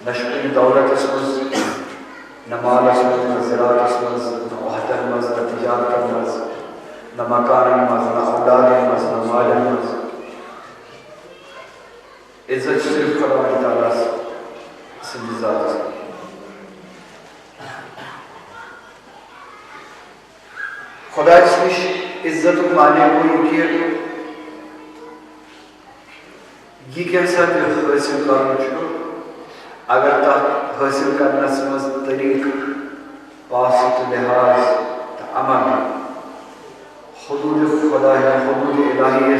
نشکری دولت اسمز نمال اسمز نزرات اسمز نوحت المز نتجارت المز نمکان المز ناولاد المز نمال المز عزت صرف خدا تعالیٰ سندھ ذات خدا اس نش عزت مانے کو یہ کیسا حاصل کرنا اگر تک حاصل کرنس مز طریق پاس لحاظ تو امن حدود خدا یا حدود الہی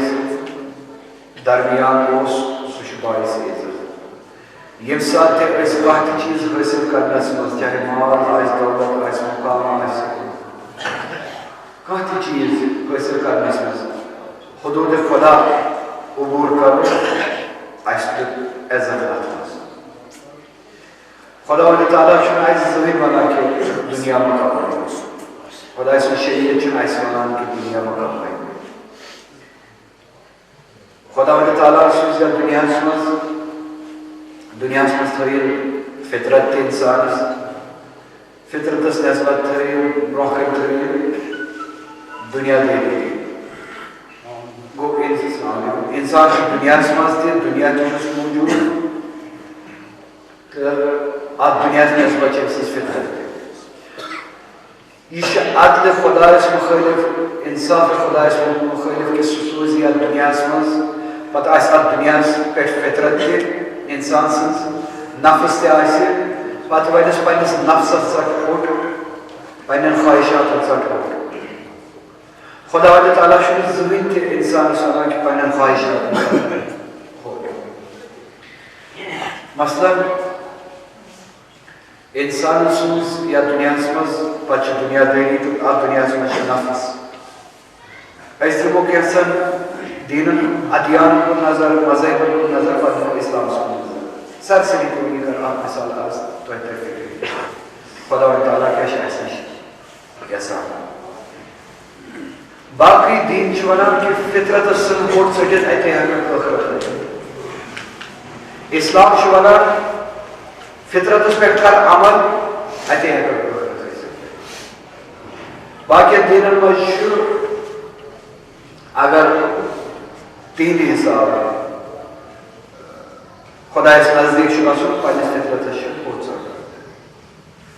درمیان اس سہ باعث عزت یم سات کھانا چیز حاصل کرنس مز چاہے مال آس دولت آس مقام آس کھانا چیز حاصل کرنس مز حدود خدا عبور کرو عزت اتھ خدا تعالیٰ زمین ونان کہ دنیا مکمل خدا سن شریعت ونان کہ دنیا مکمل خدا تعالیٰ سوز دنیا مز فطرت انسانس فطرتس نسبت برہ کن دنیا داری گو انسان دنیا مز دنیا موجود تو ات دنیا نسبت فطرت یہ عدل خدا مخالف انصاف خدا مخالف کہ سوز یتھ دنیا مز پتہ ات دنیا پہ فطرت تہ انسان سن نفس تہ پتہ ونس پنس نفسس ژٹ پھوٹ پنن خواہشات ژٹ پھوٹ خدا تعالیٰ زمین تہ انسانس ونان کہ پنن خواہشات پھوٹ مثلاً انسان سوز یا دنیا مز پہ دنیا داری تو ات دنیا مز نفس اس دمو کیسن دینن ادیان کو نظر مذہب کو نظر پہ اسلام کو نظر سرسری تو یہ کر آپ مثال آز تو فکر خدا تعالیٰ کیا ایسا باقی دین ونان کہ فطرت سن ووٹ ژٹتھ اتنے ہیکن اسلام ونان فطرت پہ کر عمل اتنے ہیکن باقی دینن مز اگر تہند حساب خدا نزدیک گھن پنس فطرتس ووٹ ژٹن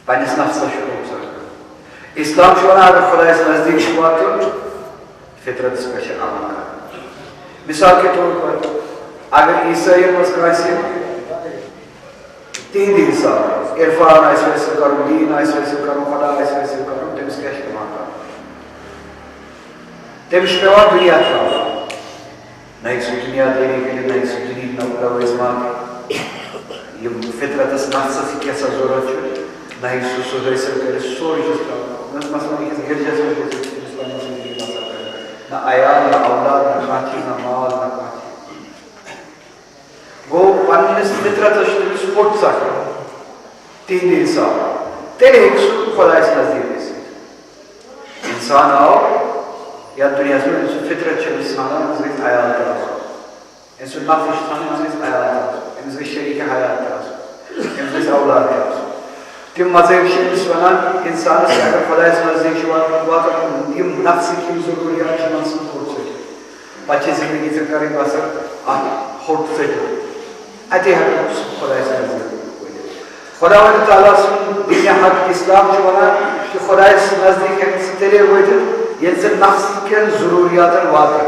پنس نفسس ووٹ ژٹن اسلام ونان اگر خدا نزدیک واتن فطرتس پہ عمل کر مثال کے طور پر اگر عیسائی مز تہند حساب عرفان حاصل کرو دین حاصل کرو خدا حاصل کرو تمس کیا پیوان کر تمس پیوان دنیا ترا نہ سہ دنیا داری کر نہ سہ دنیا لوازمات یم فطرتس نفسس کیسا ضرورت نہ سہ حاصل کر سورے مثلاً یہ گرجس نہ عیال نہ اولاد نہ کھاتی نہ مال نہ کھاتی گو پنس فطرتس تمس پھٹ ژٹن تہند حساب تیل ہیک سہ خدا نزدیک انسان آو یا دنیا مز فطرت ژھانڈان گژھِ عیال تہ آسُن سُہ نفس ژھانڈان گژھِ عیال تہ آسُن أمِس گژھِ شریٖک حیات تہ آسُن أمِس گژھِ اولاد تہ آسُن تم مذہب أمِس ونان انسانس اگر خدا نزدیک واتن یم نفسک یم ضروریات یمن سۭتۍ پھٹ ژٔٹِتھ پتہٕ زندگی ژےٚ کرٕنۍ بسر اتھ ہوٚٹ ژٔٹِتھ اتے ہیکو خدا نزدیک خدا تعالیٰ سن دین حق اسلام ونان کہ خدا نزدیک ہیکن تیلے وٲتِتھ ییٚلہِ ژےٚ نفس کٮ۪ن ضروریاتن واتن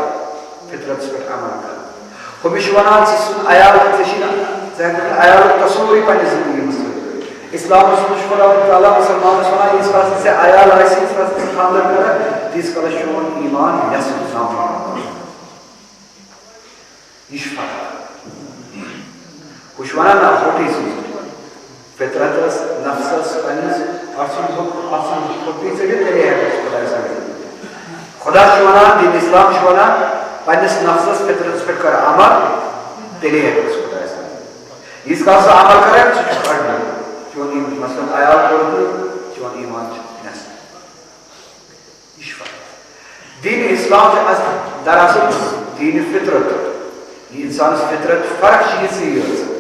فطرتس پٮ۪ٹھ عمل کر ہُمِس ونان ژٕ سُن عیال ژےٚ چھی ژٕ ہیککھ عیالُک تصوُرٕے پننہِ زندگی منٛز کٔرِتھ اسلامس منٛز خدا تعالیٰ مسلمانس ونان ییٖتِس کالس ژےٚ عیال آسی ییٖتِس کالس ژٕ خانٛدر کرکھ تیٖتِس کالس چون ایمان نٮ۪صف زامُت یہ فرق ہُہ چھُ ونان نہ ہوٚٹٕے سوٗزِتھ فطرتس نفسس پننس ہوٚٹٕے ژٔٹِتھ تیٚلے ہیکس خدا خدا ونان دین اسلام ونان پننس نفسس فطرتس پہ کر عمل تیلے ہیکس خدا ییٖتِس کالس سُہ عمل کرکھ ژٕ چھُکھ کڑنہٕ چون مثلاً عیال کوٚرُکھ چون ایمان چھُ نٮ۪صف یہ فرق دین اسلام دراصل دین فطرت یہ انسانس فطرت فرق چھ یہ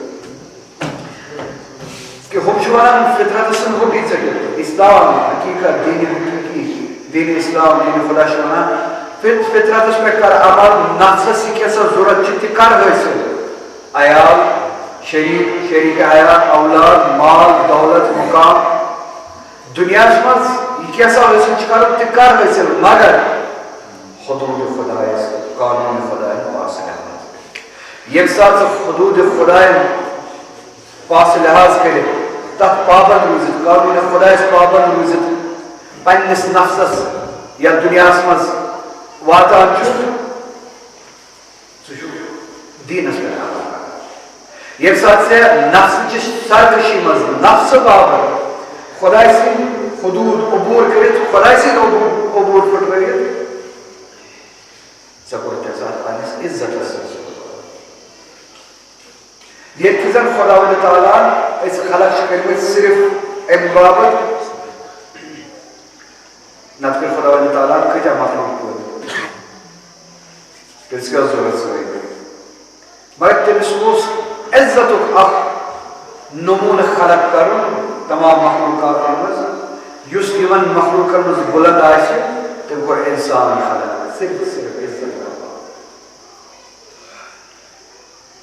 کہ حبشوان فطرت سن ہوگی چکے اسلام حقیقت دین حقیقی دین اسلام دین خدا شوانا فطرت اس پہ کر عمل نفس سی کیسا ضرورت چیتی کر حاصل عیال شریک حیات اولاد مال دولت مقام دنیا مز یہ کیسا حاصل چکر کر حاصل مگر حدود خدا قانون خدا پاس لحاظ یک ساتھ حدود خدا پاس لحاظ کرے تک پابند روزت قانون خدا پابند روزت پنس نفسس یا دنیا مز واتان دینس پہ یک ساتھ سے نفس چش سرکشی مز نفس بابر خدا سے حدود عبور کرت خدا سے عبور پھٹرائیت سکورت ساتھ پانس عزت سے یہ کزن خدا و تعالیٰ اس خلق شکل میں صرف ام بابت نتکر خدا و تعالیٰ کجا مخلوق کو اس کا ضرورت سے مگر تمسوس عزت و نمون خلق کر تمام مخلوقات مز یس یمن مخلوقات مز بلند آئے تم کو انسان خلق صرف عزت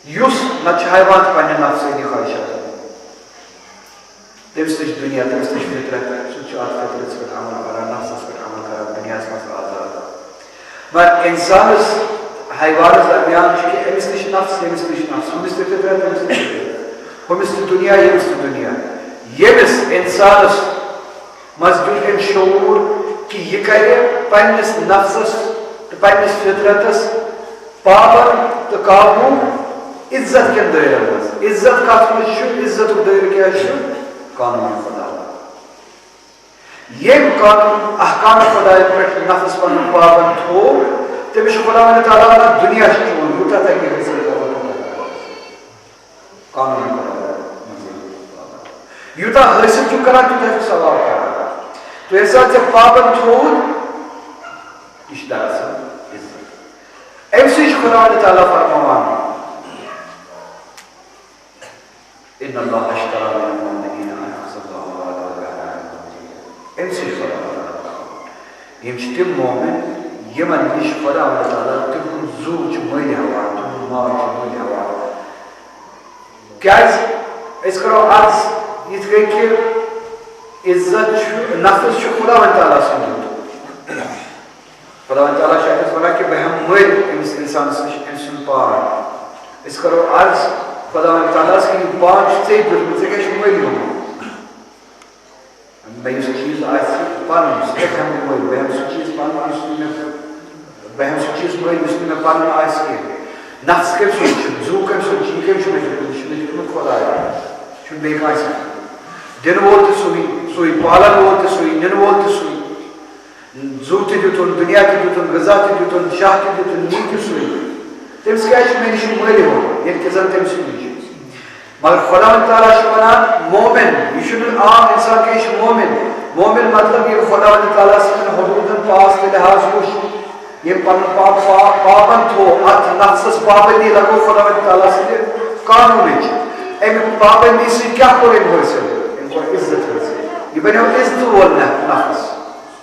یس نہ حیوان پنہ نفسانی خواہشات تمس نش دنیا تمس نش فطرت سہ فطرت پہ عمل کران نفسس پہ عمل کران دنیا مز آزاد مگر انسانس حیوانس درمیان کہ امس نش نفس امس نش نفس ہمس تہ فطرت امس نش فطرت ہمس تہ دنیا یمس تہ دنیا یمس انسانس مز دیت شعور کہ یہ کرے پنس نفسس پنس فطرتس پابند تو قابو عزت کے دائرہ مز عزت کت مز عزت دائرہ کیا قانون خدا یم قانون احکام خدا پہ نفس پن پابند تھو تمس خدا تعالیٰ دنیا چون یوتہ تک قانون خدا یوتہ حاصل چھ کران تیوتہ ثواب کران تو ایسا جب پابند تھو یہ دراصل عزت ایسے خدا تعالیٰ فرمان ان اللہ اشترى من المؤمنین انفسهم واموالهم امسی خدا یم تم مومن یمن نش خدا تعالیٰ تم زو مل ہوا تم مال مل ہوا کیاز اس کرو عرض یہ گئی کہ عزت نفس خدا تعالیٰ سن خدا تعالیٰ شاید ونا کہ بہم مل امس انسان سن پار اس کرو عرض خدا تعالیٰ کی پانچ سے کہ مل ہوں میں اس چیز آج پن ہم مل بہم سو چیز پن بہم سو چیز مل اس میں پن آس کی نفس کم سوچ زو کم سوچ یہ کم سوچ خدا چھ بے دن وول تو سوئی پالن وول تو سوئی نن وول تو سوئی زو تہ دیتن دنیا تہ دیتن غذا تہ دیتن شاہ تہ دیتن نی تہ سوئی تمس کیا مے نش مل ہو یہ زن تمس نش مگر خدا تعالیٰ ونان مومن یہ عام انسان کہ مومن مطلب یہ خدا تعالیٰ سن حدودن پاس کے لحاظ وچ یہ پن پابند ہو ات نفسس پابندی لگو خدا تعالیٰ سن قانون ام پابندی سے کیا کور حاصل ام کو عزت حاصل یہ بنو عزت وول نفس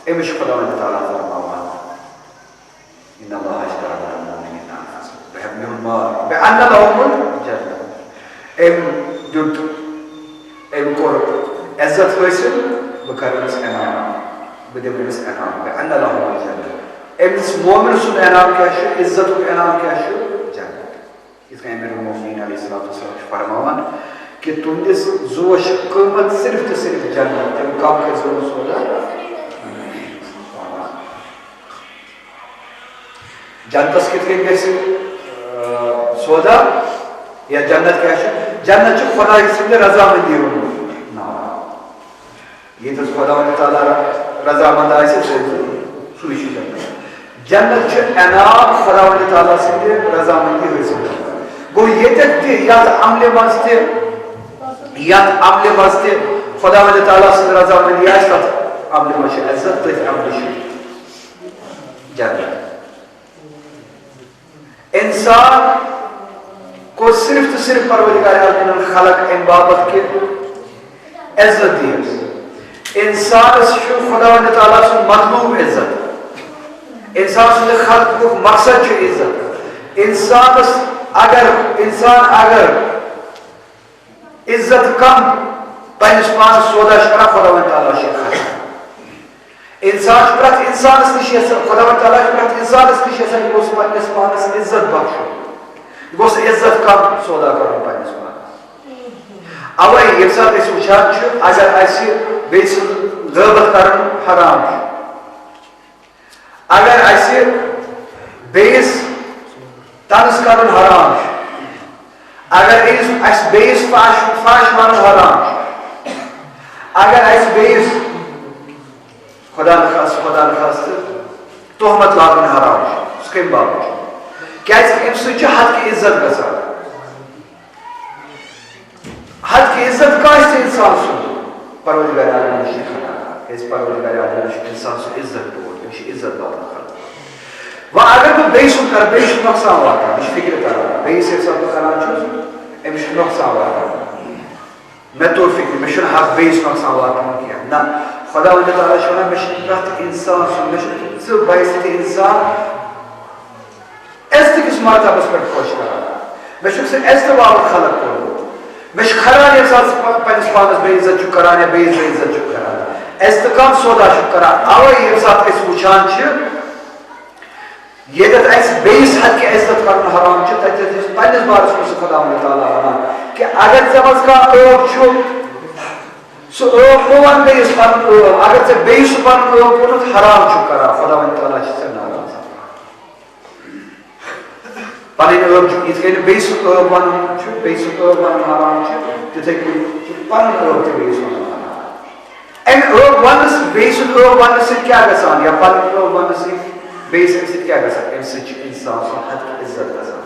امش خدا تعالیٰ فرمان ان اللہ اشترى من المؤمنین انفسهم بحبهم المال بأن لهم الجنة ام کور عزت حاصل بکرمس انعام بدمس انعام بأن لهم الجنة امس مومن سن انعام کیا عزت انعام کیا جنت اس کا امیر المومنین علیہ السلام فرمان کہ تہندس زوش قیمت صرف تو صرف جنت تم کم کے زور سودا جنتس کتنے گیسے سودا یا جنت کیا ہے جنت چھ خدا سند رضامندی نا یہ تو خدا تعالیٰ رضامند آئے سوئی جنت چھ انعام خدا تعالیٰ سند رضامندی ہوئی گو یہ تک یا عمل واسطے خدا تعالیٰ سند رضامندی آئے تک عمل مش عزت تک عمل جنت انسان کو صرف تو صرف پروردگار عالمین خلق ام بابت کے عزت دیس انسانس خدا تعالیٰ سن مطلوب عزت انسان سند خلق مقصد عزت انسان اگر عزت کم پنس پانس سودا کران خدا تعالیٰ انسان پرت انسانس نش خدا تعالیٰ پرت انسانس نش پنس پانس عزت بخشن گوس عزت کم سودا کر پنس پانس اوے یم سات وچان اگر بیس غیبت کرن حرام اگر بیس تنس کرن حرام اگر بیس فاش ون حرام اگر بیس خدا نخواست تہمت لاگن حرام اس کم باوجود کیا ام سچ حد کی عزت گژھان حد کی عزت کاشت انسان سن پروردگار عالم نش کیاز پروردگار عالم نش انسان سن عزت بول امس عزت واتان خلق و اگر بہ بیس کر بیس نقصان واتان یہ فکر کران بیس حساب کران امس نقصان واتان میں تو فکر میں حق بیس نقصان واتان کیا نہ خدا تعالیٰ شونا میں پرت انسان سن میں باعث انسان کس مرتبس پہ خوش کران میں باپت خلق کورمت میں کھران یم سات پنس پانس بے عزت کران یا بیس بے عزت کران کم سودا کران اوے یم سات وچان یتھ بیس حد کی عزت کرن حرام پنس بارس مز خدا تعالیٰ ونان کہ اگر ژے مز کانٛہہ ٲب چھُ سُہ ٲب مہ ون بیس پنُن ٲب اگر ژے بیٚیہِ سُہ پنُن ٲب ووٚنُتھ حرام چھُ کران خدا تعالیٰ چھُ ژےٚ ناراض پنٕنۍ ٲب چھُ یِتھ کٔنۍ بیٚیہِ سُہ ٲب ونُن چھُ بیٚیہِ سُہ ٲب ونُن حرام چھُ تِتھٕے کٔنۍ چھُ پنُن ٲب تہِ بیٚیِس ونُن حرام امہِ ٲب وننہٕ بیٚیہِ سُنٛد ٲب وننہٕ سۭتۍ کیٛاہ گژھان یا پنٕنۍ ٲب وننہٕ سۭتۍ بیٚیِس امہِ سۭتۍ کیٛاہ گژھان امہِ سۭتۍ چھُ انسان سُنٛد حد کی عزت گژھان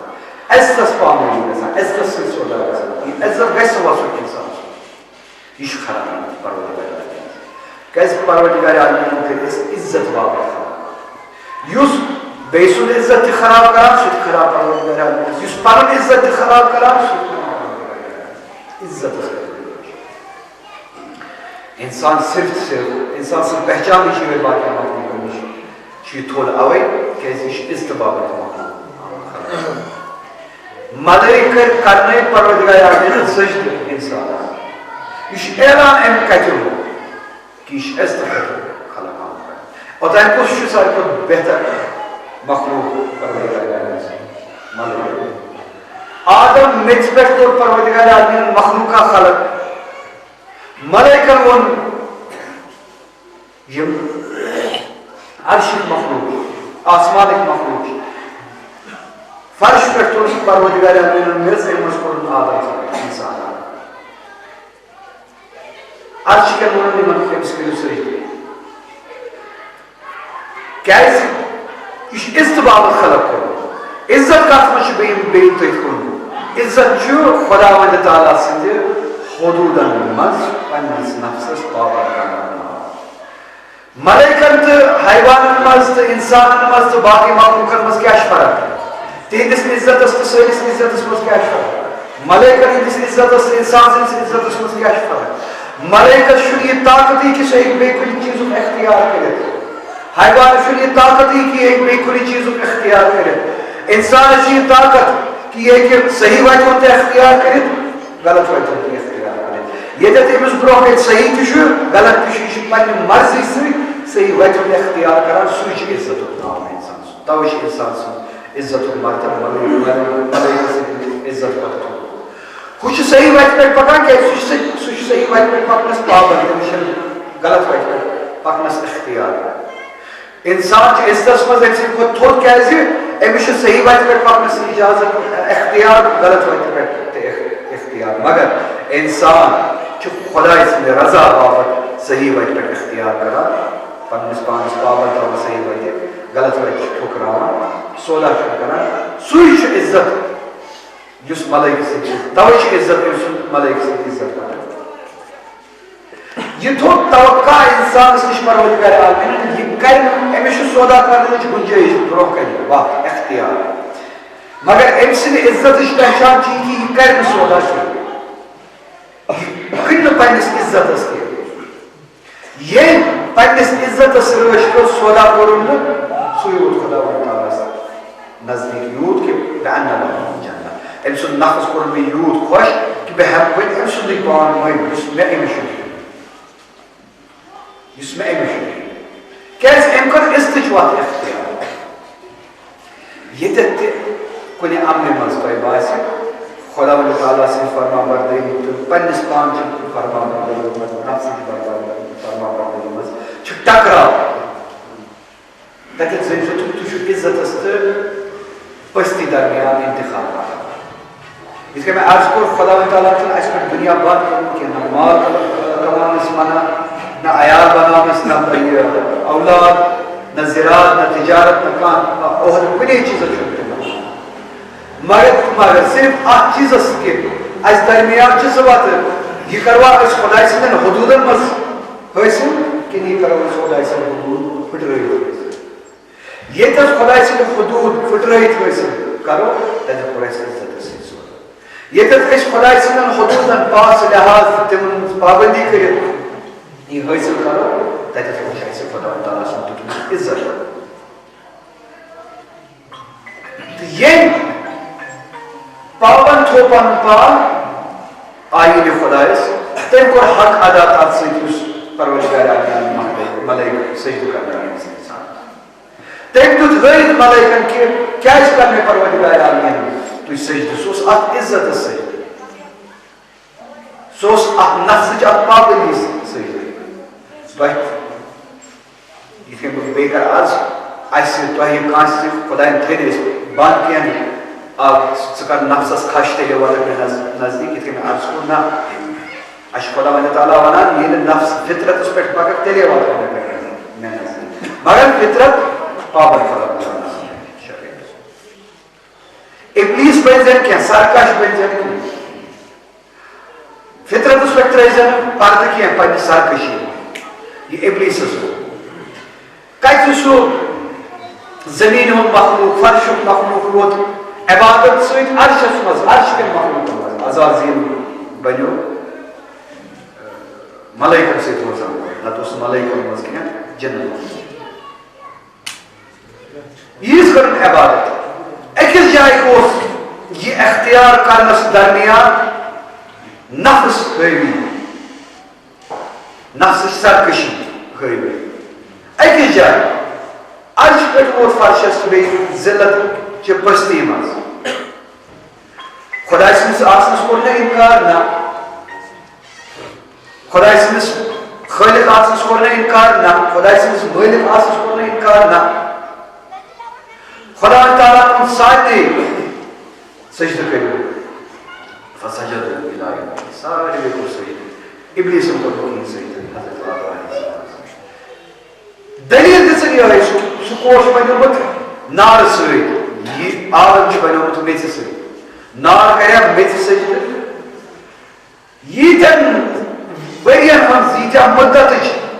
عزتس پامٲنی گژھان عزتس سۭتۍ سودا گژھان یہِ عزت گژھِ وسُن انسان سُنٛد یہ خراب پروردگار کیازِ پروردگار عالم کٔر أسۍ عزت باپتھ یُس بیٚیہِ سُنٛد عزت تہِ خراب کران سُہ تہِ خراب پروردگار عالم یُس پنُن عزت تہِ خراب کران سُہ تہِ عزت انسان صرف انسان سٕنٛز پہچانٕے چھِ یِہوٚے باقین مخلوقن نِش چھُ یہِ تھوٚد اَوَے کیازِ یہِ چھُ عزتہٕ باپتھ مخلوق ملٲیکہٕ کرنٲے پروردگار عالمن سجدٕ انسانس یہ اعلان ام کتر کہ یہ عزت خلق اوتان کس ساروی کھت بہتر مخلوق پروردگار عالم آدم میژ پہ کوٚر پروردگار عالمین مخلوقہ خلق ملائکن وون یم عرشک مخلوق آسمانک مخلوق فرش پہ توٚر پروردگار عالمین میژ امس کوٚرُن آدم انسان عرش کے نور من امس کرو سجدہ کیاز یہ عزت باپت خلق کرو عزت کت مجھ بیم تھی کن عزت خدا وند تعالیٰ سند حدودن مز پنس نفسس پابند کرنا ملائکن تو حیوانن مز تو انسانن مز تو باقی مخلوقن مز کیا فرق تہندس عزتس تو سٲنِس عزتس مز کیا فرق ملائکن ہندس عزتس انسان سندس عزتس مز کیا فرق ملائکت چھُ یہ طاقت ہی کہ سُہ ہیٚکہِ بیٚیہِ کُنہِ چیٖزُک اختیار کٔرِتھ حیوانس چھُ یہ طاقت ہی کہ یہ ہیٚکہِ بیٚیہِ کُنہِ چیٖزُک اختیار کٔرِتھ انسانس چھُ یہ طاقت کہ یہ ہیٚکہِ صحیح وتہِ ہُنٛد تہِ اختیار کٔرِتھ غلط وتہِ ہُنٛد تہِ اختیار کٔرِتھ ییٚتٮ۪تھ أمِس برونٛہہ کَنہِ صحیح تہِ چھُ غلط تہِ چھُ یہِ چھُ پننہِ مرضی سۭتۍ صحیح وتہِ ہُنٛد اختیار کران سُے چھُ عزتُک نام انسان سُنٛد توے چھُ انسان سُنٛد عزتُک مرتبہٕ ملائکہ سۭتۍ عزت پتہٕ وہ صحیح وتہِ پہ پکان کہ سہ صحیح وتہِ پہ پکنس پابند تٔمِس چھُنہٕ غلط وتہِ پہ پکنس اختیار انسان چھُ عزتس منٛز أمۍ سٕنٛدِ کھۄتہٕ تھوٚد کیازِ أمِس چھُ صحیح وتہِ پہ پکنس اجازت اختیار غلط وتہِ پہ تہِ اختیار مگر انسان چھُ خداے سٕنٛدِ رضا باپتھ صحیح وتہِ پہ اختیار کران پننس پانس پابند تھاوان صحیح وتہِ غلط وتہِ چھُ ٹھُکراوان سودا چھُ کران سُے چھُ عزت یُس ملائکہ سۭتۍ چھُ توے چھُ عزت أمۍ سُنٛد ملائکہ سۭتۍ عزت کران یہ تھوٚد توقع انسانس نش پروردگار عالمین یہ کرِ أمِس چھُ سودا کرنٕچ گُنجٲیش برونٛہہ کنہِ وقت اختیار مگر أمۍ سٕنٛدِ عزتٕچ پہچان چھِ یہِ کہِ یہِ کرِ نہٕ سودا کینٛہہ کن پنس عزت کی یہ پنس عزت رشتہ سودا کورن سو یوت خدا تعالیٰ نزدیک یوت کہ بأن لهم جنت ام سن نفس کور میں یوت خوش کہ بہ ہم ون ام سن پان مہم اس میں امشن اس میں امشن کیس ام کر استجوات اختیار یہ تے کنے عمل مز کوئی باس خدا تعالیٰ سے فرما برداری تو پنس پان چھ فرما برداری نفس فرما برداری مز چھ ٹکراو تاکہ زین جو تو عزت است پستی درمیان انتخاب اس کے میں عرض کو خدا تعالیٰ تعالیٰ اس پر دنیا بات کروں کہ نہ مال کمان اس منع نہ عیال بنام اس نہ اولاد نہ زراعت نہ تجارت نہ کان اور کنے چیز چھوٹے مگر صرف اخ چیز اس کے اس درمیان چیز بات یہ کروا اس خدا سے حدود مز حاصل کہ نہیں کروا اس خدا سے حدود پھٹ رہی ہو یہ تو خدا سے حدود پھٹ رہی حاصل کرو تجھے خدا سے عزت سے یہ تو اس خدا سے حدود پاس لحاظ تم پابندی کرے یہ حاصل کرو تجھے خدا سے خدا تعالیٰ سے عزت یہ پابند ہو پن پان آئین خدایس تم کو حق ادا تات سے اس پروردگار عالم ملائکہ سجدہ کرنا ہے انسان تم تو غیر ملائکہ کے کیا اس کرنے پروردگار عالم تو سجدہ سوس ات عزت سجدہ سوس ات نفس ات پابندی سجدہ بہت یہ کہ بے کر آج ایسے تو ہی کانسی خدایان تھے بان کیا آپ سکر نفسس خاشتے لے والا نزدیک اتنے میں عرض کرنا اشخدا من تعالیٰ ونان یہ نفس فطرت اس پر مگر تیلے والا میں نزدیک مگر فطرت پابند خدا بجانا ابلیس بنزن کیا سارکاش بنزن کیا فطرت اس پر تریزن پارد کیا پانی سارکشی یہ ابلیس اس کو کئی سو زمین و مخلوق فرش و مخلوق ووت عبادت سویت عرش اسمز عرش کے مخلوق مز عزازیل بنیو ملائکہ سے توزن نہ تو اس ملائکہ مز کیا جنت یہ اس کرن عبادت ایکس جائے کو یہ اختیار کرنس درمیان نفس خیوی نفس سرکشی خیوی ایکس جائے عرش پہ وہ فرشس بے ذلت چھ پستی مز خدا سنس آسنس کو نہ انکار نہ خدا سنس خالق آسنس کو نہ انکار نہ خدا سنس مالک آسنس کو نہ انکار نہ خدا تعالیٰ ان ساتھ سجدہ کرو فسجدوا الہی سارے بے کو سجدہ ابلیس ان کو نہیں سجدہ حضرت آدم علیہ السلام دلیل دسنی ہے سکوش بنیومت نار سوئی یہ آدم چھ بنیومت میچ سوئی نار کریا میچ سجدہ یہ تن ورین ہم زیدہ مدت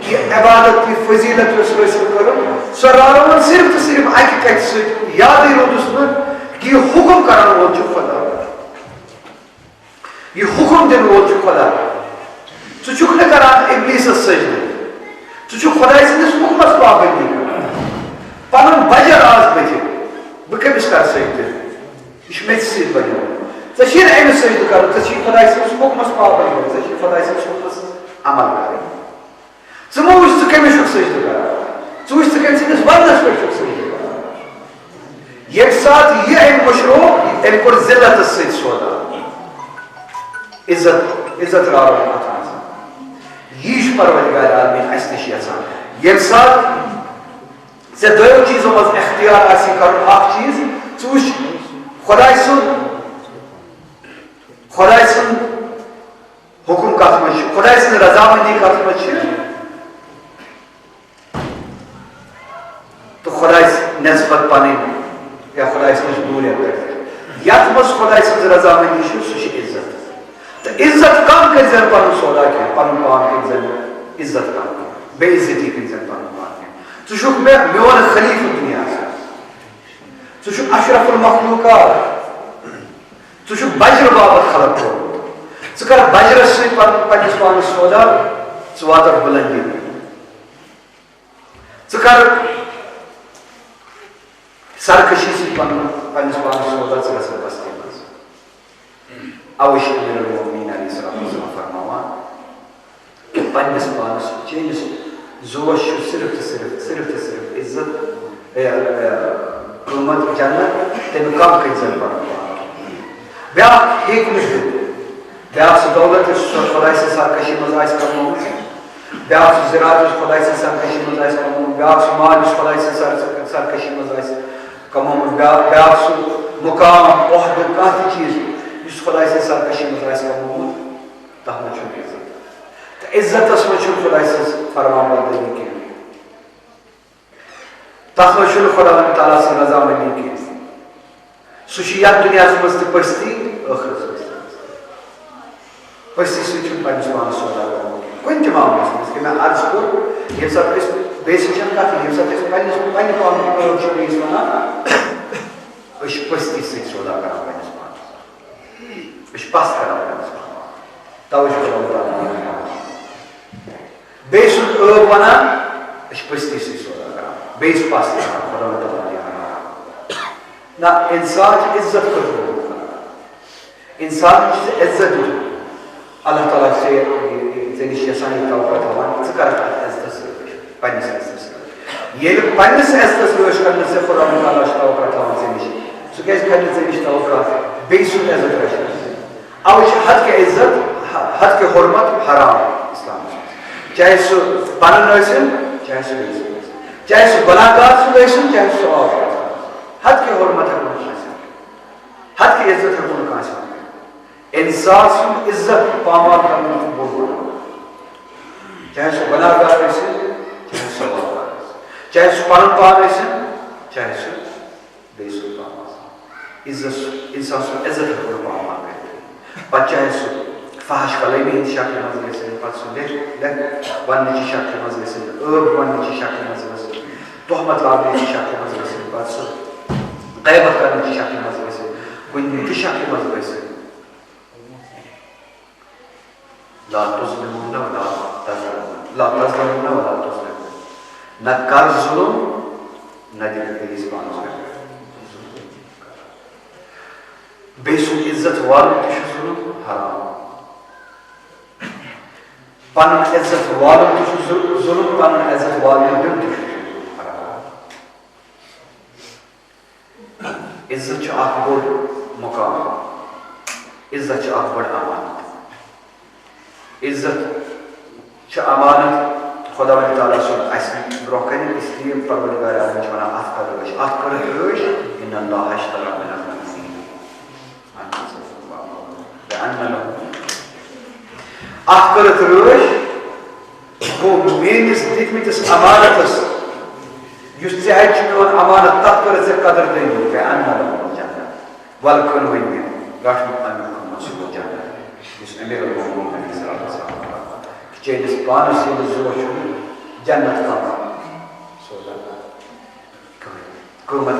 یہ عبادت کی فضیلت اس رسل کرو سرارون صرف صرف آئی کہت سوئی یاد ہی رو دسمن کہ یہ حکم کرن وہ چھ خدا یہ حکم دن وہ چھ خدا تو چکھ نہ کران ابلیس سجدہ تو چھ خدا اس نے حکم اس پابندی پنن بجر آز بجے بکمس کر سجدہ یہ میچ سید بنیو ژیر امس سجدہ کرو ژیر خدا اس حکم اس پابندی ژیر خدا اس حکم اس عمل کرو ژٕ مہ وٕچھ ژٕ کٔمِس چھُکھ سجدہ کران ژٕ وٕچھ ژٕ کٔمۍ سٕنٛدِس وَننَس پٮ۪ٹھ چھُکھ سجدہ کران ییٚمہِ ساتہٕ یہِ أمۍ مٔشرو أمۍ کوٚر ذِلتَس سۭتۍ سودا عزت راوُن اَتھ منٛز یی چھُ پروردگار عالمیٖن اَسہِ نِش یژھان ییٚمہِ ساتہٕ ژےٚ دۄیو چیٖزو منٛز اختیار آسی کَرُن اکھ چیٖز ژٕ وٕچھ خۄداے سُنٛد حکم کتھ منٛز چھُ خۄداے سٕنٛز رضامندی کتھ منٛز چھِ تو خدای نسبت پنن یا خدای سٕنٛز دوٗریت پٮ۪ٹھ یتھ منٛز خدای سٕنٛز رضامندی چھِ سُہ چھِ عزت تہٕ عزت کم کٔرۍ زن پنُن سودا کینٛہہ پنُن پان کٔرۍ زن عزت کم کینٛہہ بے عزتی کٔرۍ زن پنُن پان کینٛہہ ژٕ چھُکھ مےٚ میون خلیفہٕ دُنیاہس ژٕ چھُکھ اشرف المخلوقات ژٕ چھُکھ بجرٕ باپتھ خلق کوٚرمُت ژٕ کر بجرس سۭتۍ پننِس پانس سودا ژٕ واتکھ بلندی ژٕ کر سرکشی سۭتۍ پننِس پانس سودا ژٕ گژھکھ بستی منٛز اوے چھِ امیر المومنین علیہ الصلوۃ والسلام فرماوان کہ پننِس پانس چٲنِس زوس چھُ صرف تہٕ صرف عزت قۭمت جنت تمہِ کم کٔرۍ زن پنُن پان بیٛاکھ ہیٚکہِ نہٕ دِتھ بیٛاکھ سُہ دولت یُس سُہ خۄداے سٕنٛز سرکشی منٛز آسہِ کمومُت بیٛاکھ سُہ زِراعت یُس خۄداے سٕنٛز سرکشی منٛز آسہِ کمومُت بیٛاکھ سُہ مال یُس خۄداے سٕنٛز سرکشی منٛز آسہِ کمومُت بیٛاکھ سُہ مُقام عہدٕ کانٛہہ تہِ چیٖز یُس خۄداے سٕنٛز سرکشی منٛز آسہِ کمومُت تتھ منٛز چھُنہٕ عزت تہٕ عزتس منٛز چھُنہٕ خۄداے سٕنٛز فرمان بردٲری کینٛہہ تتھ منٛز چھُنہٕ خۄدا تعالیٰ سٕنٛز رضامندی کینٛہہ سُہ چھُ یتھ دُنیاہس منٛز تہِ پٔستی ٲخرس منٛز تہِ پٔستی سۭتۍ چھُنہٕ پننِس پانس سودا کرُن کُنہِ تہِ معاملس منٛز کہ مےٚ عرض کوٚر ییٚمہِ ساتہٕ أسۍ بیٚیہِ سۭتۍ چھنہٕ کتھٕے ییٚمہِ ساتہٕ أسۍ پننہِ پانُک کٲم چھِ بیٚیِس ونان أسۍ چھِ پٔستی سۭتۍ سودا کران پننِس پانس أسۍ چھِ پس کران پننِس پانس توے چھُ خۄدا تعالیٰ بیٚیہِ سُنٛد ٲب ونان أسۍ چھِ پٔستی سۭتۍ سودا کران بیٚیِس پس کران خۄدا تعالیٰ نہ انسان چھُ عزت خٲطرٕ انسان چھُ عزت دیُن اللہ تعالیٰ چھِ ژےٚ نِش یژھان یہِ توقع تھاوان ژٕ کرکھ اتھ عزتس رٲچھ پننِس عزتس رٲچھ ییٚلہِ پننِس عزتس رٲچھ کرنہٕ ژےٚ خۄدا تعالیٰ چھُ توقع تھاوان ژےٚ نِش سُہ کیازِ کرِ نہٕ ژےٚ نِش توقع بیٚیہِ سُنٛد عزت رچھنس اوے چھِ حد کہِ عزت حد کہِ حرمت حرام اسلامس منٛز چاہے سُہ پنُن ٲسِن چاہے سُہ بیٚیہِ سُنٛد ٲسِن چاہے سُہ گۄناہ گار سُنٛد ٲسِن چاہے سُہ آب حد کہِ حرمت ہٮ۪کو نہٕ کٲنٛسہِ حد کہِ عزت ہٮ۪کو نہٕ کٲنٛسہِ ونِتھ انسان سُنٛد عزت پامال کرُن چھُ بوٚڑ گۄناہ چاہے سُہ گۄناہ گار ٲسِن چاہے سُہ آب ٲسِن چاہے سُہ پنُن پان ٲسِن چاہے سُہ بیٚیہِ سُنٛد پان ٲسِن عزت انسان سُنٛد عزت ہٮ۪کو نہٕ پامال کٔرِتھ پتہٕ چاہے سُہ فحش کلٲمی ہٕنٛدِ شکلہِ منٛز گژھِنۍ پتہٕ سُہ وننٕچہِ شکلہِ منٛز گژھِنۍ ٲب وننٕچہِ شکلہِ منٛز گژھِنۍ تہمت لاگنٕچہِ شکلہِ منٛز گژھِنۍ پتہٕ سُہ غیبت کرنٕچہِ شکلہِ منٛز گژھِنۍ کُنہِ تہِ شکلہِ منٛز گژھِنۍ لا تظلمون ولا تظلمون نہ کر ظلم نہ دِ بیٚیِس پانس پٮ۪ٹھ بیٚیہِ سُنٛد عزت والُن تہِ چھُ ظلم حرام پنُن عزت والُن تہِ چھُ ظلم پنُن عزت والنہٕ دیُن تہِ چھُ حرام عزت چھُ اکھ بوٚڑ مقام عزت چھُ اکھ بٔڑ امانت عزت چھِ امانت خۄدا تعالیٰ سُنٛد اَسہِ برونٛہہ کَنہِ اس لیے پروردگار عالم چھِ وَنان اَتھ کر رٲچھ اَتھ کٔرٕکھ رٲچھ اِنَّ اللّٰهَ اشترى مِنَ الْمُؤْمِنِينَ اَتھ کٔرٕکھ رٲچھ گوٚو میٲنِس دِتمٕتِس امانتس یُس ژےٚ اَتہِ چھُ میون امانت تتھ کٔرٕتھ ژےٚ قدردٲنی بِأَنَّ لَهُمُ الْجَنَّةَ وَلہٕ کٕن وۄنۍ مےٚ رٹھ اَمیُک قۭمت سُہ گوٚو جنت یُس امیر المومنین علیہ الصلوۃ والسلام چٲنِس پانس ییٚمِس زوٗ چھُ جنت کم سودا قۭمت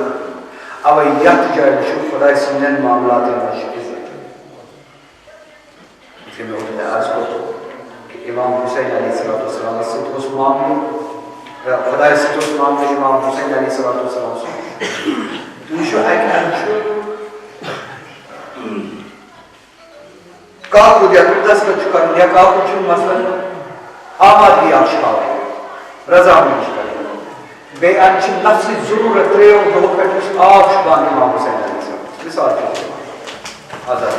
اوے یتھ جایہِ وٕچھو خۄداے سٕنٛدٮ۪ن معاملاتن منٛز چھُ عزت یِتھ کٔنۍ مےٚ اوترٕ عرض کوٚر کہ امام حُسین علیہ الصلوۃ والسلامس سۭتۍ اوس معاملہٕ خۄدایس سۭتۍ اوس معاملہٕ امام حُسین علیہ الصلوۃ والسلام سُنٛد تُہۍ وٕچھِو اکہِ اندٕ چھُ کاکُد یا دستخط چھُ کرُن یا کاکُد چھُنہٕ مثلاً آمادگی اکھ چھِ ہاوٕنۍ رضامندی چھِ کرٕنۍ بیٚیہِ اندٕ چھِ نفسٕچ ضروٗرت ترٛیو دۄہو پٮ۪ٹھ یُس آب چھُ بنٛد امام حُسین علیہ السلام مثال چھُ آزاد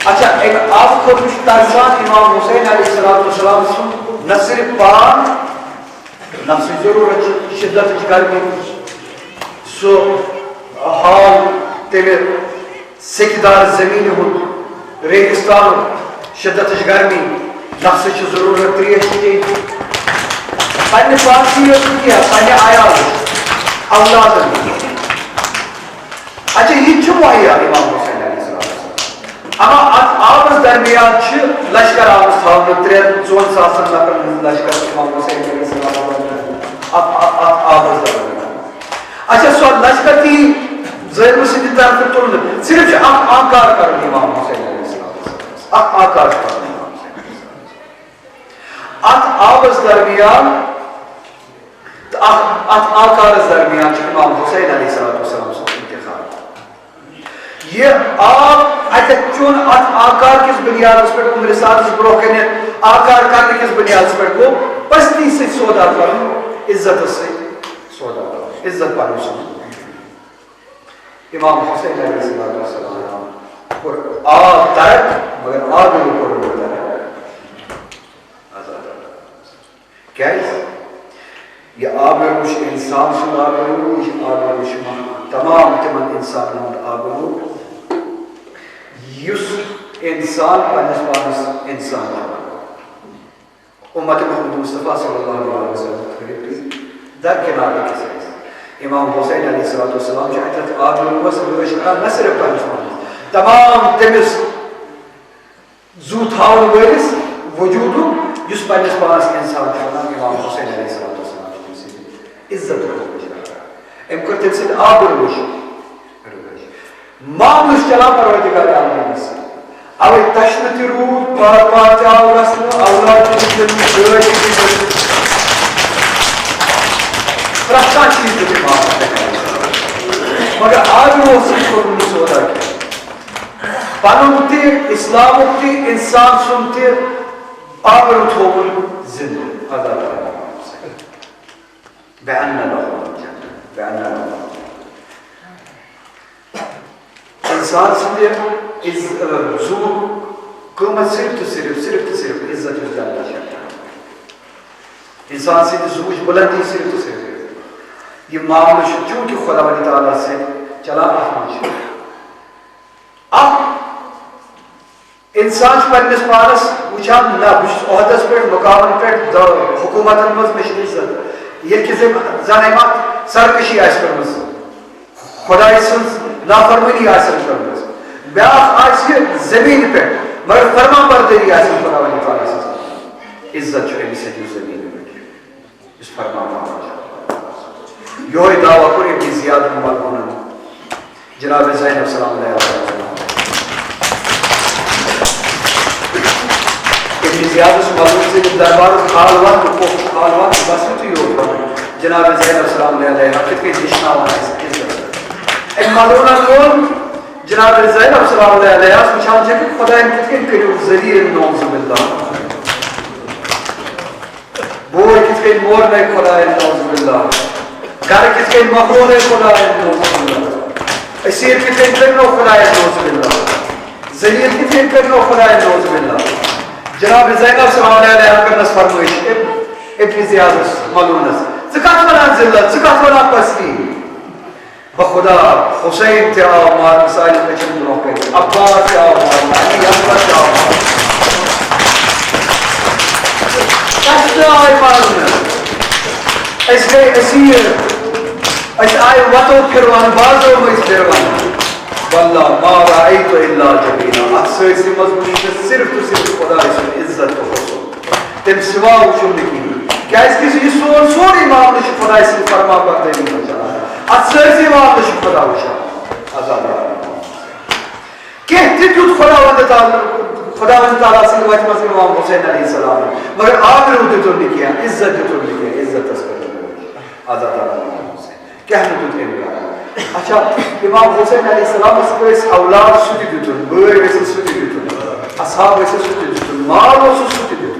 اچھا امہِ آبہٕ خٲطرٕ چھُ ترسان امام حُسین علیہ الصلوۃ والسلام سُنٛد نہ صرف پان نفسٕچ ضروٗرت چھِ شِدتٕچ گرمی سُہ حال تمہِ سیٚکہِ دار زٔمیٖنہِ ہُنٛد ریگِستانُک شِدتٕچ گرمی نفسٕچ چھِ ضروٗرت ترٛیش چیٚنۍ پننہِ پانسٕے یوت نہٕ کینٛہہ پننہِ عیالٕچ اولادن اچھا یہِ تہِ چھُ مُہیا امام حُسین علیہ السلام اما اتھ آبس درمیان چھِ لشکر آمٕژ تھاونہٕ 3-4 ساسن نفرن ہٕنٛز لشکر امام حُسین علیہ السلام اتھ آبس درمیان اچھا سۄ لشکر دی ظلم سندھ طرف تلن صرف آکار کرن امام حسین علیہ السلام آکار کرن امام حسین ات آبس درمیان ات آکارس درمیان امام حسین علیہ السلام سن انتخاب یہ آپ اتت چون ات آکار کس بنیاد پر رسالت برو کنے آکار کرنے کس بنیاد پر کو پستی سے سودا کرن عزت سے سودا کرن عزت پانے سے امام حسین علیہ السلام اور آب ترک مگر آب اوپر ہوتا ہے کیا ہے یہ آبروش انسان سن آبروش آبروش تمام تمام انسان آبروش یس انسان پنس پانس انسان امت محمد مصطفیٰ صلی اللہ علیہ وسلم در کنارے کے ساتھ امام حسین علیہ السلام جو حضرت آبروش نہ صرف پنس پانس تمام تمس زو تھاون ورس وجود یس پنس پانس انسان امام حسین علیہ السلام عزت ام کر تم سن آبروش معاملس چلا پروردگار عالمین سے اوے تشنتی رود پات آو رسن اولاد رفتہ چیز دیتے معاملہ مگر آبروش سے کرنے سودا کیا پانون تی اسلام تی انسان سنتی آبرو تھوبل زندہ حضر بأن له انسان سندے زو قیمت صرف عزت اللہ شکتا انسان سندے زوج بلندی صرف یہ معاملہ چونکہ خدا ولی تعالیٰ سے چلا آسمان شکتا اب انسان پنس پانس وچان نہ بس عہدس پہ مقامن پہ حکومت مز مش عزت یہ کسی زنیمات سرکشی آس کرمز خدای سن نافرمانی آس کرمز بیاخ آس زمین پہ مگر فرما برداری آس خدا ولی تعالیٰ سے عزت جو ہے سے زمین پہ اس فرما برداری یہ دعویٰ پر ابن زیاد ملعون جناب زینب سلام علیہ وسلم ابن زیاد اس ملعون سے دربار خالوان بسیتی ہوتا جناب زینب سلام علیہ کتنے دشنا وانا ہے ان ملعون کون جناب زینب سلام علیہ سوچان چھے کہ خدا ان کتنے کریو ذریع نوز باللہ بور کتنے مور میں خدا ان نوز باللہ گھر کتنے مخلون خدا ان نوز باللہ اسیر کتنے کرنو خدا ان نوز باللہ ذریع کتنے کرنو خدا ان نوز باللہ جناب زینب سلام علیہ کرنس فرموش ابن زیادس ملونس زکات ونان ذلت زکات ونان پستی بخدا حسین تے آو مار مسائل کچن روکے عباس تے آو مار علی اکبر تے آو مار کشتے آئی مارنا اس گئی اسیر اس آئی وطو پھروان بازو میں پھروان واللہ ما رأیتو اللہ جبینا اکثر اسی مضمونی صرف تو صرف خدا اس عزت کو حسن تم سوا وچھو لکی کیا اس کسی یہ سوری معاملہ شو خدا اس فرما پردے نہیں بچا اکثر اسی معاملہ شو خدا وچھا آزاد کہتی کیوں خدا وند تعالیٰ سے وجہ مذہب امام حسین علیہ السلام مگر آخر ہوتے تو نہیں کیا عزت تو نہیں کیا عزت تسکر آزاد امام حسین کہنے تو تھے مگا اچھا امام حسین علیہ السلام اس کو اس اولاد سوٹی دیتون بوئے ویسے سوٹی دیتون اصحاب ویسے سوٹی دیتون مال ویسے سوٹی دیتون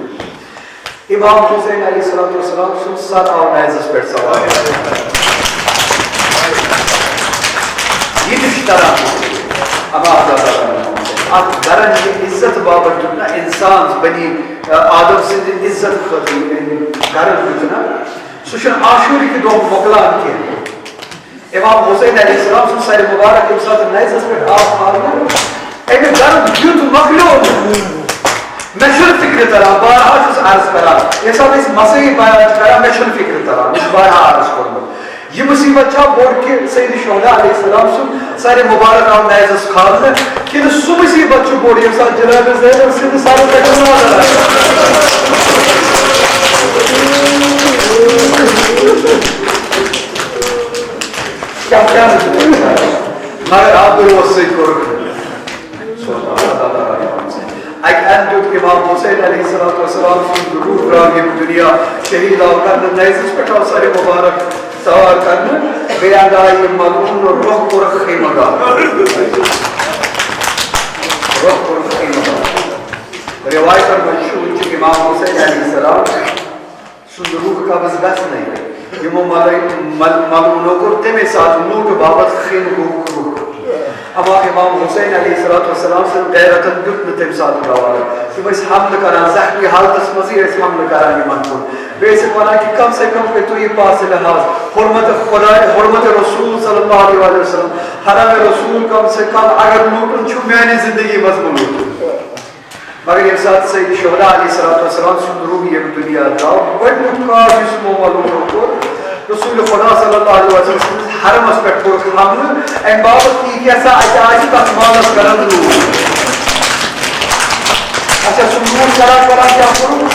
امام حسین علیہ السلام سن سات آو نیزس پر سوال یہ نشترہ اما آزاد آپ درن یہ عزت بابر جتنا انسان بنی آدم سے عزت خطی گرن جتنا سوشن آشوری کی دو مقلان کی امام حسین علیہ السلام سے سارے مبارک امساد نیزس پر آپ آرنا اگر گرن جت مقلون میں شن فکر طرح بارہا جس عرض کرا یہ سب اس مسیح بیان کرا میں شن فکر طرح اس بارہا عرض کرنا یہ مصیبت چھا بوڑ کے سید شہداء علیہ السلام سے سارے مبارک آن نیزس خالد کہ سو مصیبت چھو بوڑ یہ ساتھ جناب زینب سے سارے تکرنا آدھا کیا مگر آپ روز سے کرو ایک اندیت امام حسین علیہ السلام کی روح راگی دنیا شہید آو کرنا نیزس پہ آو سارے مبارک سوار کرنا بے ادائی ملعون اور روح پر خیمہ گا روح پر خیمہ گا روایت اور مشہور چی امام حسین علیہ السلام سن روح کا بس بس نہیں یمو ملعونوں کو تمہیں ساتھ نوٹ بابت خیمہ گو کرو اما امام حسین علیہ السلام سے غیرتن دکھن تم ساتھ گوالا کہ وہ اس حمل کران زخمی حالت اس مزید اس حمل کران ایمان کو بیسک وانا کہ کم سے کم کہ تو یہ پاس لحاظ حرمت خدا حرمت رسول صلی اللہ علیہ وسلم حرم رسول کم سے کم اگر لوٹن چھو میں نے زندگی مضمون لوٹن مگر یہ ساتھ سید شہداء علیہ السلام سن روح یہ دنیا داؤ بڑھ کار جسموں معلوم کو رسول خدا صلی اللہ علیہ وسلم حرم اس پر کوئی حمل این بابت کی کیسا اچھاجی تک مانس کرن رو اچھا سنور کرا کیا کرو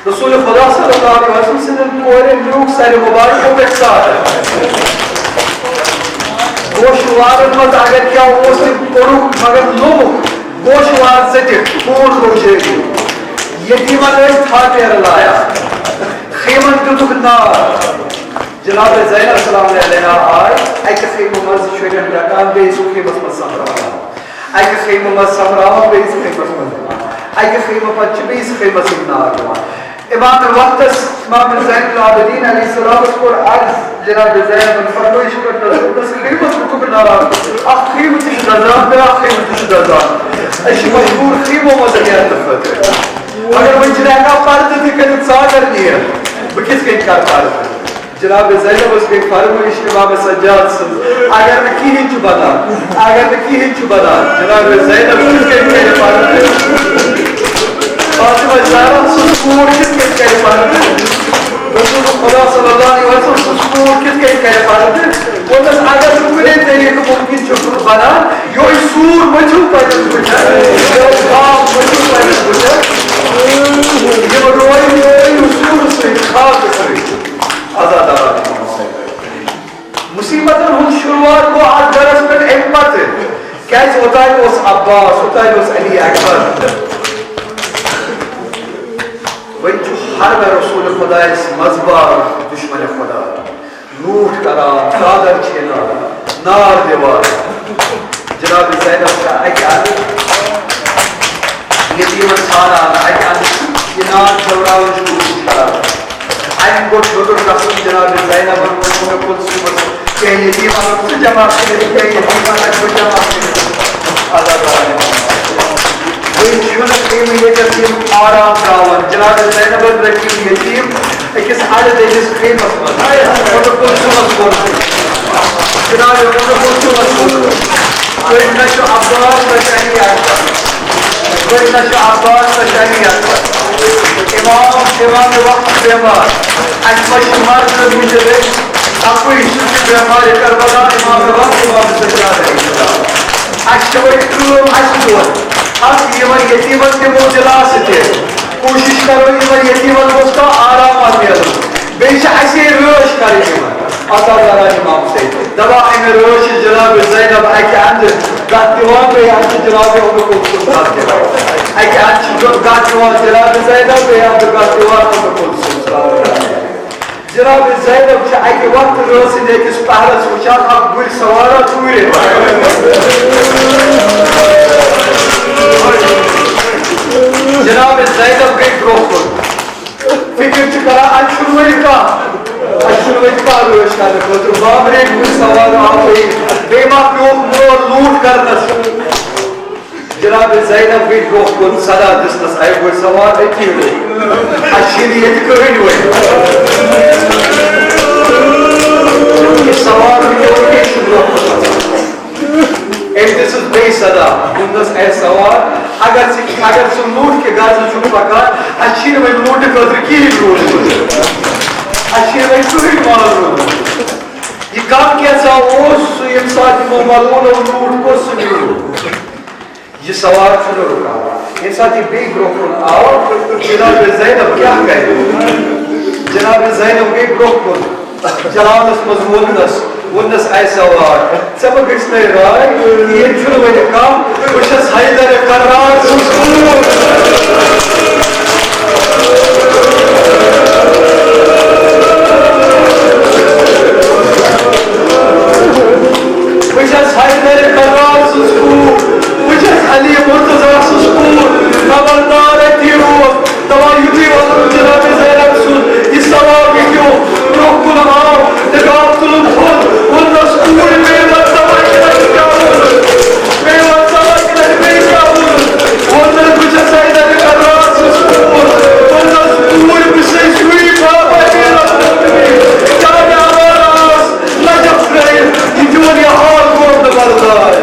رسول خدا صلی اللہ علیہ وسلم سے کوئرے لوگ سیر مبارک کو ایک ساتھ گوشوار مت اگر کیا وہ سے کرو مگر لوگ گوشوار سے خون روشے گی یتیمن ایس کھاتے رلایا خیمن دودک نار جناب زینب سلام علیہ آئے ایک خیمہ مرز شویرن رکان بے اسو خیمہ سمراہ ایک خیمہ مرز سمراہ بے اس خیمہ سمراہ ایک خیمہ پچ بے اس خیمہ سمراہ امام وقت امام زین العابدین علیہ السلام اس کو عرض جناب زینب فرموش کرتا اس خیمہ دودک نار اخ خیمہ تش دزان بے اخ خیمہ تش دزان ایشی مجبور خیمہ مزنیت دفت اگر وہ جنہا پارتے تھے کہ ساگر دیا وہ کس کے انکار پارتے جناب زینب اس کے فرموش امام سجاد سن اگر میں کی ہنچ بنا جناب زینب کس کے انکار پارتے فاطمہ زہرا سسکور کس کے انکار پارتے رسول خدا صلی اللہ علیہ وسلم سسکور کس کے انکار پارتے وہ دس اگر سکرے طریقہ ممکن چھوٹ بنا یو سور مجھو پیدل بچا یو کام مجھو پیدل بچا یہ روئی اصول سے خاک سے آزاد آباد مصیبت ہم شروعات کو آج درس پر احمت کیسے ہوتا ہے اس عباس ہوتا ہے اس علی اکبر وہی جو ہر میں رسول خدا اس مذبح دشمن خدا لوٹ کرا چادر چھینا نار دیوار جناب زینب کا ایک آدم یتیم سارا ایک آدم یہ نار چھوڑاؤ شروع کرا این کو چھوٹو قسم جناب زینب اور خود سمت کہ یتیم آدم سے جمع کرے کہ یتیم آدم کو جمع کرے آزاد آنے وہی چھوڑا قیمی یہ یتیم آرام داون جناب زینب اور رکیم یتیم ایکس عدد ایجس قیمت مد اور خود سمت کرتے جناب اور خود سمت کرتے کوئی نشو عباس بچانی آتا کوئی نشو عباس بچانی آتا امام وقت بیمار اجمش مرد مجھے اپنی سوچ بیمار کربلا امام وقت امام سجاد ہے اشتوئی کلوم اشتوئی حق یہ یتیمت کے موجلا ستے کوشش کرو یہ یتیمت اس کا آرام آتے ہیں بیش ایسے روش کریں آتا دارا امام سے دوائی میں روش جناب زینب ایک اندر گاتیوان بے اندر جناب انہوں کو سلطان کے رہا ایک اندر گاتیوان جناب زینب بے اندر گاتیوان انہوں کو سلطان جناب زینب چھا ایک وقت روسی دیکھ اس پہلے سوچا اب گل سوارا توڑے جناب زینب کے گروہ فکر چکرا اشروئی کا روش کا دکھو بابرے کو سوال آئی بیمہ پیوک لوٹ کرنا جناب زینب بھی گروہ کو صدا دستس آئے وہ سوال ایتی ہوئی اشریت کوئی ہوئی یہ سوال بھی ہوئی شروع ہوتا ایتس بے صدا بندس اے سوال اگر سے لوٹ کے گازل چھو پکا اشیر میں لوٹ قدر کی لوٹ اشیر میں کوئی معلوم یہ کام کیسا ہو سویم ساتھ ممالون اور لوٹ کو سنیو یہ سوال چھو رکا یہ ساتھی بے گروہ کن آؤ جناب زینب کیا کہے جناب زینب بے گروہ کن جلال اس مضمون دس Bundes Eisauer. Saba Krishna Rai, Yetru Vedikam, Ushas Haidare Karar Suskur. Ushas Haidare Karar Suskur. Ushas Ali Murtaza Suskur. Navardar Etiru. Tava Yuti Vadur Janabe Zainab Sun. Isava Vikyo. Rokkuna Av. Negatulun Hul. Unna Skur Meyvat Savakina Kavur. Meyvat Savakina Kavur. Unna Ushas Haidare Karar Suskur. Unna Skur Bishay Shui Baba Mera Sukri. Jane Amaras. Najaf Reil. İdiyoni Hal Gorda Bardaj.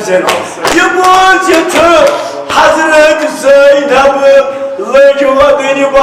güzel olsun. Yumurcatı Hazreti Zeynep'i lejuma beni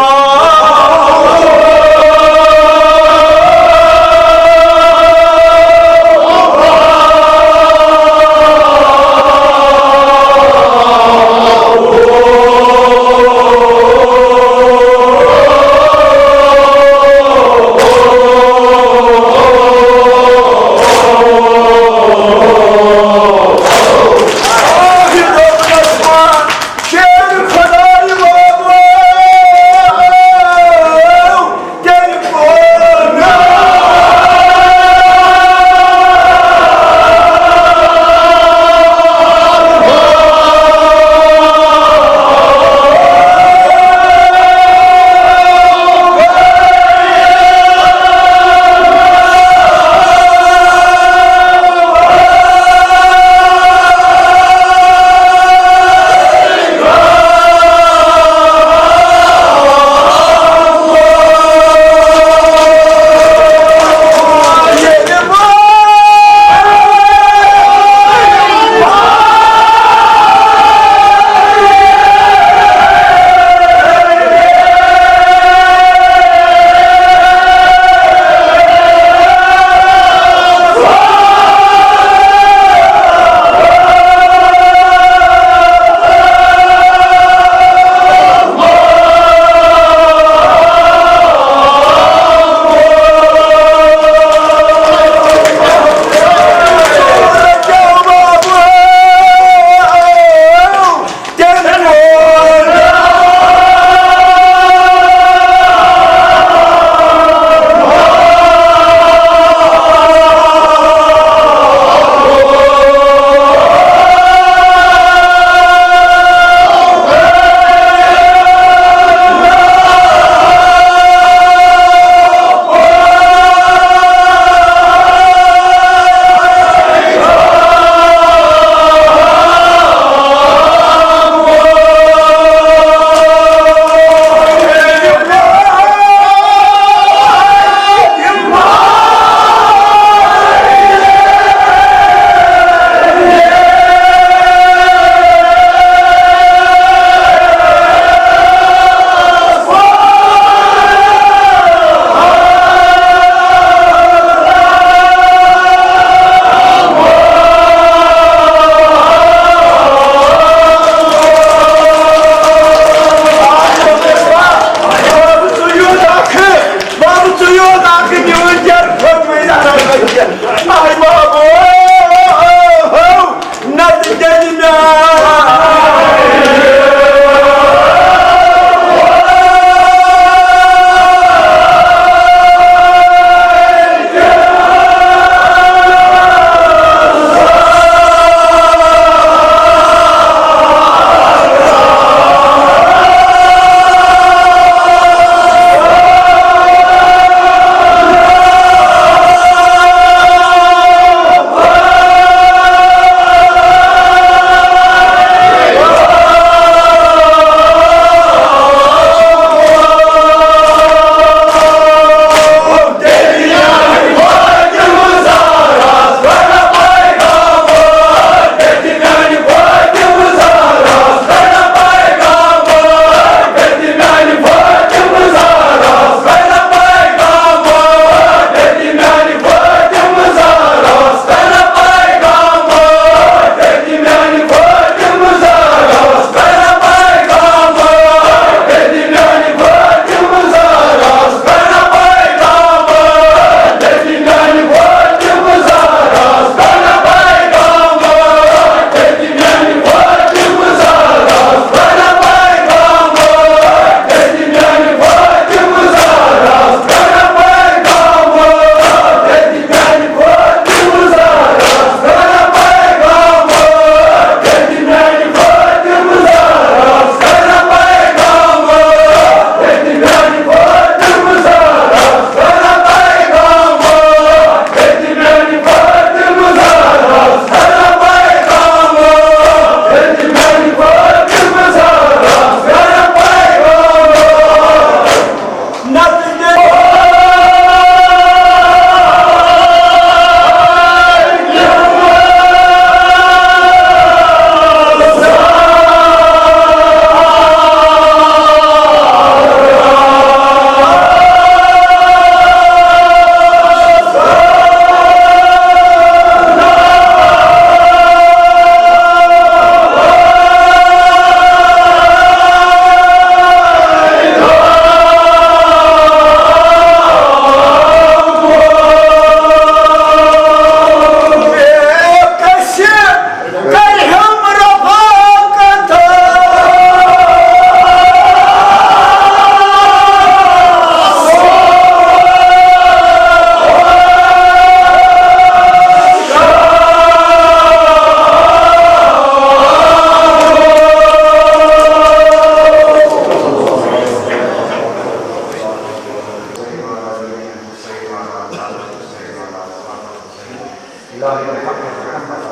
إلهي بحق محمد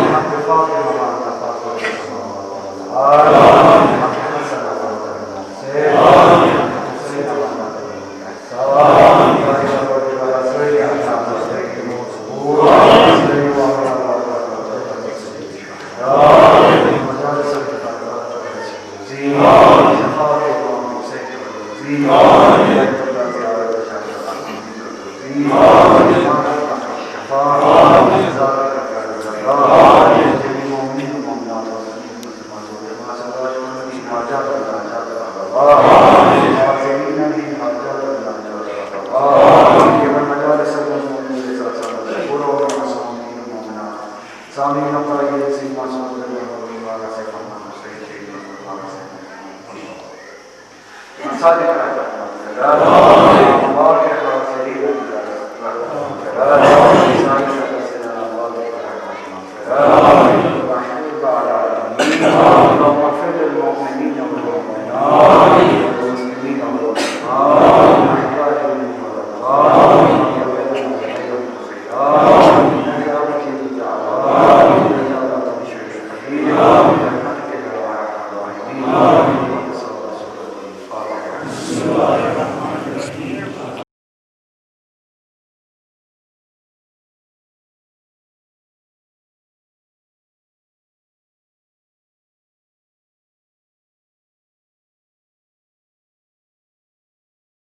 بحق فاطمة وأنت فاطمة بحق حسن وأنت حسين بحق حسين وأنت Amin.